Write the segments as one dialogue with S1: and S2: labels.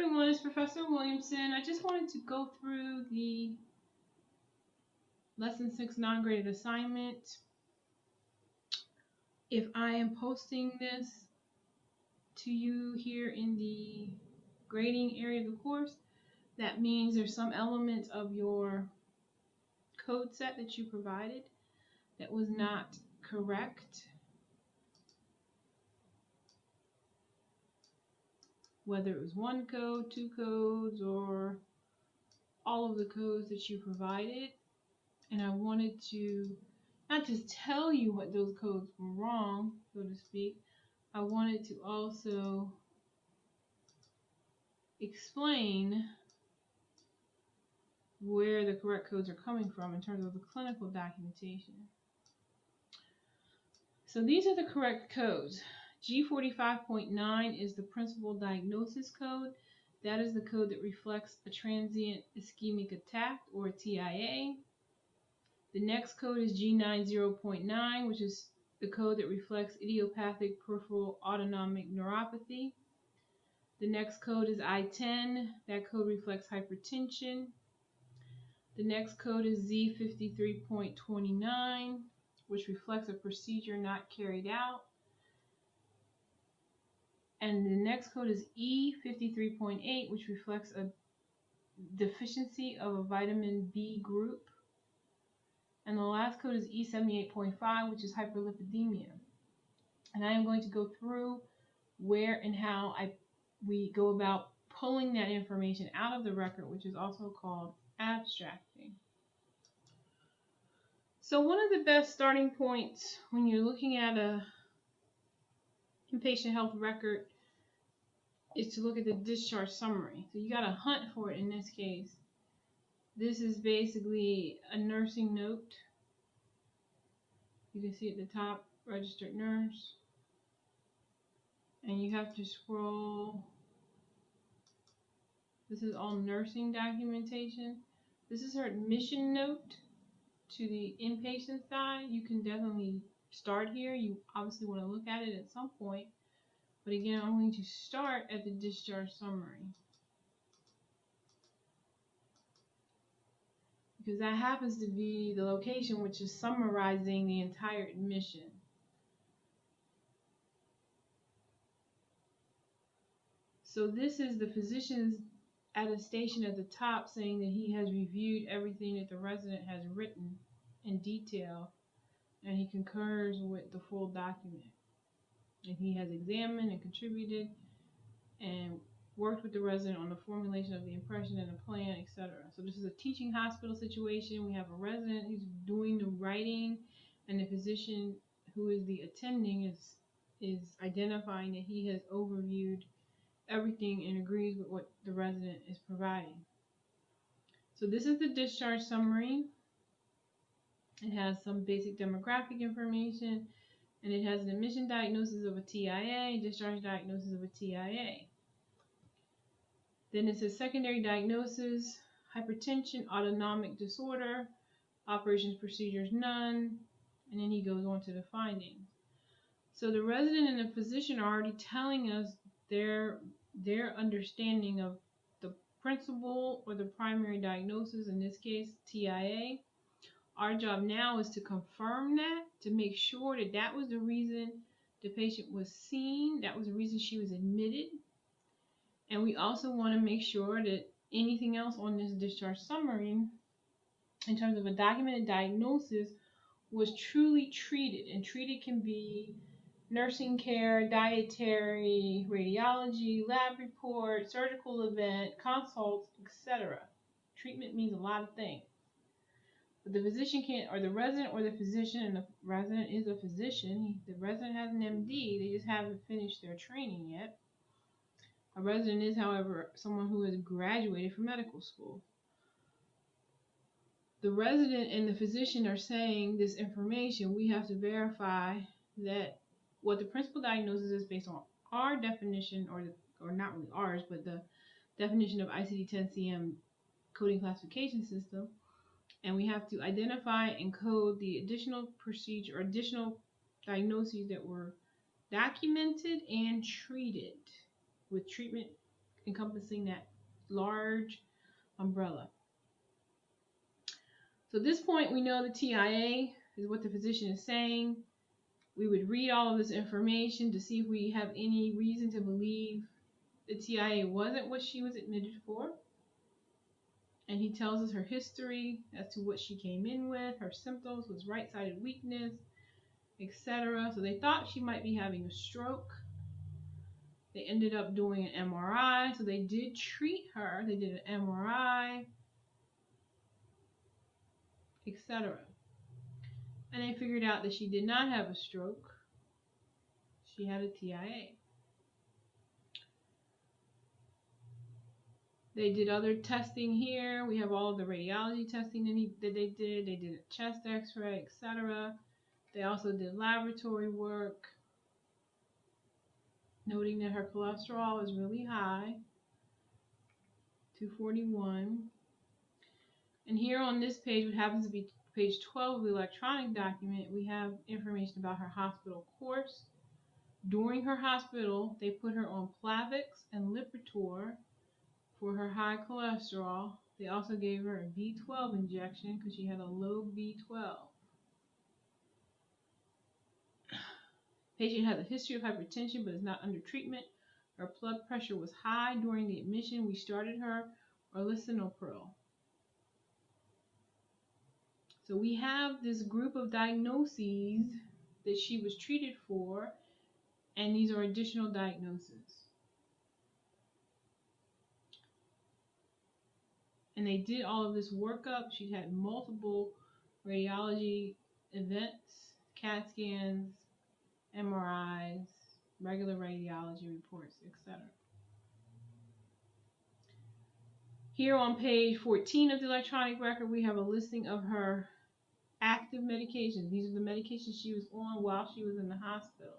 S1: everyone, it's Professor Williamson. I just wanted to go through the Lesson 6 non-graded assignment. If I am posting this to you here in the grading area of the course, that means there's some element of your code set that you provided that was not correct. Whether it was one code, two codes, or all of the codes that you provided. And I wanted to not just tell you what those codes were wrong, so to speak, I wanted to also explain where the correct codes are coming from in terms of the clinical documentation. So these are the correct codes. G45.9 is the principal diagnosis code. That is the code that reflects a transient ischemic attack, or a TIA. The next code is G90.9, which is the code that reflects idiopathic peripheral autonomic neuropathy. The next code is I10. That code reflects hypertension. The next code is Z53.29, which reflects a procedure not carried out. And the next code is E53.8, which reflects a deficiency of a vitamin B group. And the last code is E78.5, which is hyperlipidemia. And I am going to go through where and how we go about pulling that information out of the record, which is also called abstracting. So one of the best starting points when you're looking at a inpatient health record is to look at the discharge summary. So you got to hunt for it in this case. This is basically a nursing note. You can see at the top, registered nurse. And you have to scroll. This is all nursing documentation. This is her admission note to the inpatient side. You can definitely start here. You obviously want to look at it at some point. But again, I'm going to start at the discharge summary, because that happens to be the location which is summarizing the entire admission. So this is the physician's attestation at the top saying that he has reviewed everything that the resident has written in detail, and he concurs with the full document. And he has examined and contributed and worked with the resident on the formulation of the impression and the plan, etc. So this is a teaching hospital situation. We have a resident who's doing the writing, and the physician who is the attending is identifying that he has overviewed everything and agrees with what the resident is providing. So this is the discharge summary. It has some basic demographic information, and it has an admission diagnosis of a TIA, discharge diagnosis of a TIA. Then it says secondary diagnosis, hypertension, autonomic disorder, operations procedures none, and then he goes on to the findings. So the resident and the physician are already telling us their understanding of the principal or the primary diagnosis, in this case TIA. Our job now is to confirm that, to make sure that that was the reason the patient was seen, that was the reason she was admitted. And we also want to make sure that anything else on this discharge summary in terms of a documented diagnosis was truly treated. And treated can be nursing care, dietary, radiology, lab report, surgical event, consults, etc. Treatment means a lot of things. But the physician can't, or the resident or the physician, and the resident is a physician, the resident has an MD, they just haven't finished their training yet. A resident is, however, someone who has graduated from medical school. The resident and the physician are saying this information. We have to verify that what the principal diagnosis is based on our definition, or not really ours, but the definition of ICD-10-CM coding classification system. And we have to identify and code the additional procedure or additional diagnoses that were documented and treated, with treatment encompassing that large umbrella. So at this point, we know the TIA is what the physician is saying. We would read all of this information to see if we have any reason to believe the TIA wasn't what she was admitted for. And he tells us her history as to what she came in with. Her symptoms was right-sided weakness, etc. So they thought she might be having a stroke. They ended up doing an MRI. So they did treat her. They did an MRI, etc. And they figured out that she did not have a stroke. She had a TIA. They did other testing here. We have all of the radiology testing that they did. They did a chest x-ray, etc. They also did laboratory work, noting that her cholesterol is really high, 241. And here on this page, what happens to be page 12 of the electronic document, we have information about her hospital course. During her hospital, they put her on Plavix and Lipitor for her high cholesterol. They also gave her a B12 injection because she had a low B12. Patient has a history of hypertension but is not under treatment. Her blood pressure was high during the admission. We started her lisinopril. So we have this group of diagnoses that she was treated for, and these are additional diagnoses. And they did all of this workup. She had multiple radiology events, CAT scans, MRIs, regular radiology reports, etc. Here on page 14 of the electronic record, we have a listing of her active medications. These are the medications she was on while she was in the hospital.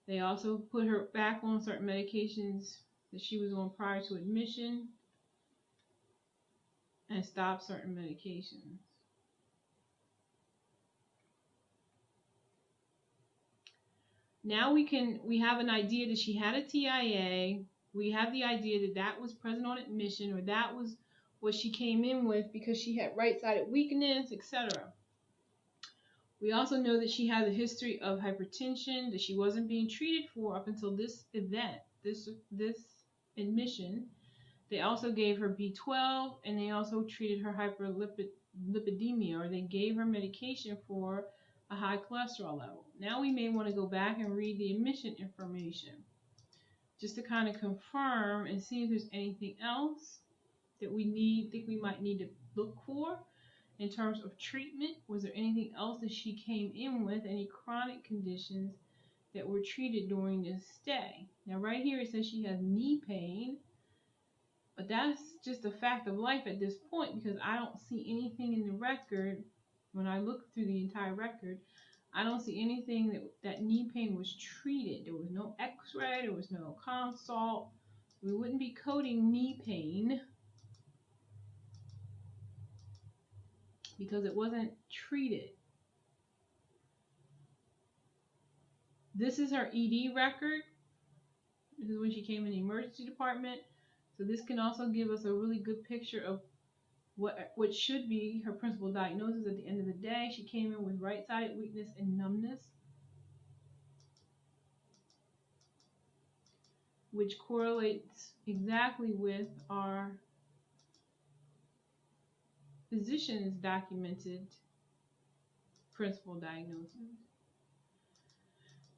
S1: They also put her back on certain medications that she was on prior to admission and stopped certain medications. Now we have an idea that she had a TIA. We have the idea that that was present on admission, or that was what she came in with because she had right-sided weakness, etc. We also know that she has a history of hypertension that she wasn't being treated for up until this event, this admission. They also gave her B12, and they also treated her hyperlipidemia, or they gave her medication for a high cholesterol level. Now we may want to go back and read the admission information just to kind of confirm and see if there's anything else that we think we might need to look for in terms of treatment. Was there anything else that she came in with, any chronic conditions that were treated during this stay? Now right here it says she has knee pain, but that's just a fact of life at this point because I don't see anything in the record. When I look through the entire record, I don't see anything that knee pain was treated. There was no x-ray, there was no consult. We wouldn't be coding knee pain because it wasn't treated. This is her ED record. This is when she came in the emergency department. So this can also give us a really good picture of what should be her principal diagnosis at the end of the day. She came in with right-sided weakness and numbness, which correlates exactly with our physician's documented principal diagnosis.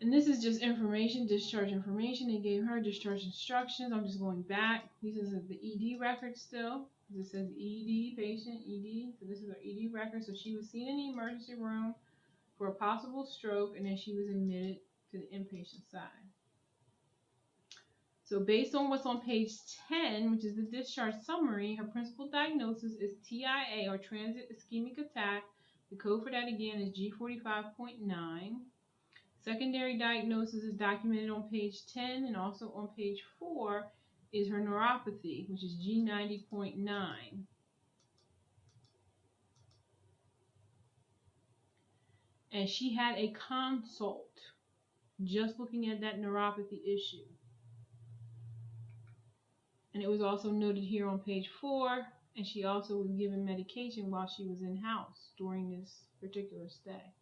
S1: And this is just information, discharge information. They gave her discharge instructions. I'm just going back. This is the ED record still. This says ED, patient, ED. So this is her ED record. So she was seen in the emergency room for a possible stroke, and then she was admitted to the inpatient side. So based on what's on page 10, which is the discharge summary, her principal diagnosis is TIA, or transient ischemic attack. The code for that again is G45.9. Secondary diagnosis is documented on page 10, and also on page 4 is her neuropathy, which is G90.9. And she had a consult. just looking at that neuropathy issue. And it was also noted here on page 4, and she also was given medication while she was in-house during this particular stay.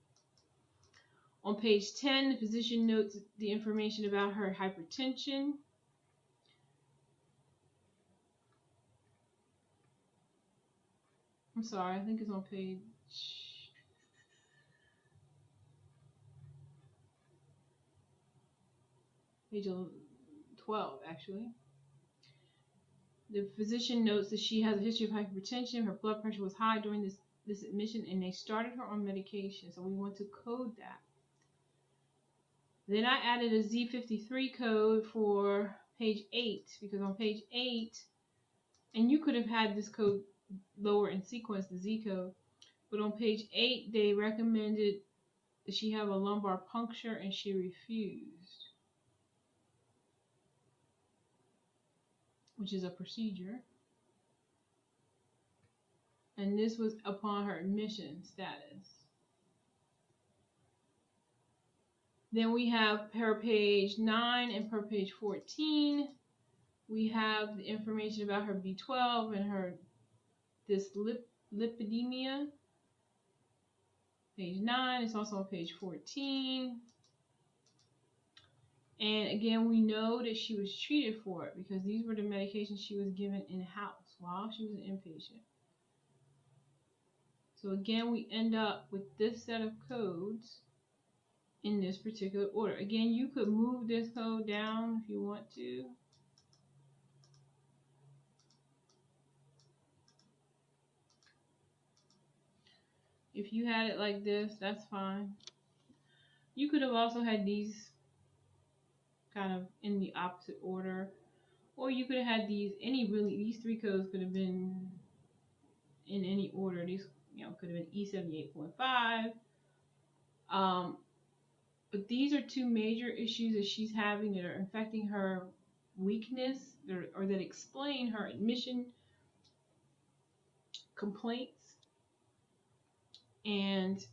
S1: On page 10, the physician notes the information about her hypertension. I'm sorry, I think it's on page 12, actually. The physician notes that she has a history of hypertension. Her blood pressure was high during this admission, and they started her on medication. So we want to code that. Then I added a Z53 code for page 8, because on page 8, and you could have had this code lower in sequence, the Z code, but on page 8 they recommended that she have a lumbar puncture, and she refused, which is a procedure. And this was upon her admission status. Then we have per page 9 and per page 14, we have the information about her B12 and her dyslipidemia. Page 9, it's also on page 14. And again, we know that she was treated for it because these were the medications she was given in-house while she was an inpatient. So again, we end up with this set of codes in this particular order. Again, you could move this code down if you want to. If you had it like this, that's fine. You could have also had these kind of in the opposite order, or you could have had these these 3 codes could have been in any order. These could have been E78.5. But these are 2 major issues that she's having that are affecting her weakness, or that explain her admission complaints. And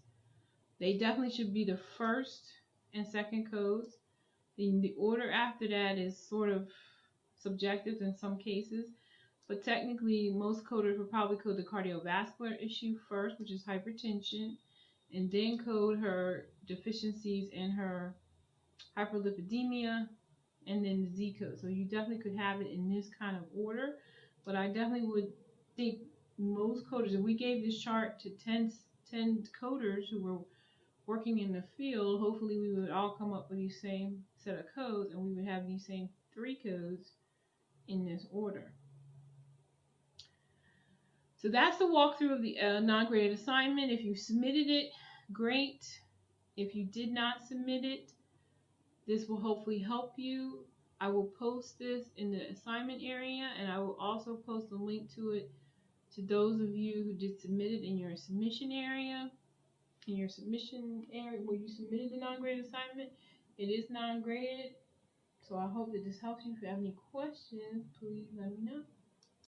S1: they definitely should be the first and second codes. The order after that is sort of subjective in some cases, but technically most coders will probably code the cardiovascular issue first, which is hypertension, and then code her deficiencies in her hyperlipidemia, and then the Z code. So you definitely could have it in this kind of order, but I definitely would think most coders, if we gave this chart to 10 coders who were working in the field, hopefully we would all come up with these same set of codes, and we would have these same 3 codes in this order. So that's the walkthrough of the non-graded assignment. If you submitted it, great. If you did not submit it, this will hopefully help you. I will post this in the assignment area, and I will also post a link to it to those of you who did submit it in your submission area. In your submission area where you submitted the non-graded assignment, it is non-graded. So I hope that this helps you. If you have any questions, please let me know.